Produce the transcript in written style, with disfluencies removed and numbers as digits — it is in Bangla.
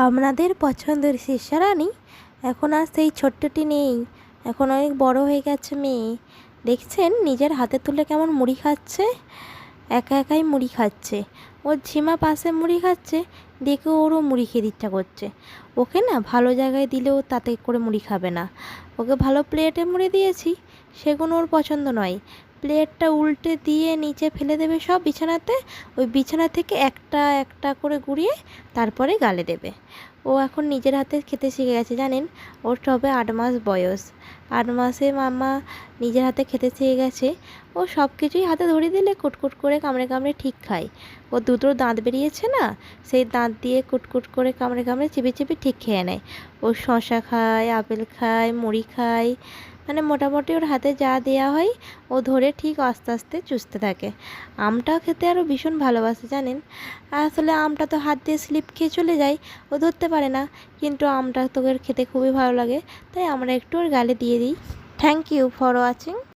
আপনাদের পছন্দের শিষ্যারানী এখন আর সেই ছোট্টটি নেই, এখন অনেক বড় হয়ে গেছে মেয়ে। দেখছেন নিজের হাতে তুলে কেমন মুড়ি খাচ্ছে, একা একাই মুড়ি খাচ্ছে। ওর ঝিমা পাশে মুড়ি খাচ্ছে, দেখে ওরও মুড়ি খেতে ইচ্ছা করছে। ওকে না ভালো জায়গায় দিলেও তাতে করে মুড়ি খাবে না। ওকে ভালো প্লেটে মুড়ি দিয়েছি, সেগুলো ওর পছন্দ নয়। প্লেটটা উল্টে দিয়ে নিচে ফেলে দেবে সব বিছানাতে, ওই বিছানা থেকে একটা একটা করে গুঁড়িয়ে তারপরে গালে দেবে। ও এখন নিজের হাতে খেতে শিখে গেছে জানেন। ওর সবে 8 মাস বয়স। 8 মাসে মামা নিজের হাতে খেতে শিখে গেছে। ও সব কিছুই হাতে ধরিয়ে দিলে কুটকুট করে কামড়ে কামড়ে ঠিক খায়। ও দুটো দাঁত বেরিয়েছে না, সেই দাঁত দিয়ে কুটকুট করে কামড়ে কামড়ে চিপে চিপে ঠিক খেয়ে নেয়। ও শশা খায়, আপেল খায়, মুড়ি খায়, মানে মোটামুটি ওর হাতে যা দেওয়া হয় ও ধরে ঠিক আস্তে আস্তে চুষতে থাকে। আমটা খেতে আরও ভীষণ ভালোবাসে জানেন। আসলে আমটা তো হাত দিয়ে স্লিপ খেয়ে চলে যায়, ও ধরতে পারে না, কিন্তু আমটা তো ওর খেতে খুবই ভালো লাগে, তাই আমরা একটু ওর গালে দিয়ে দিই। Thank you for watching.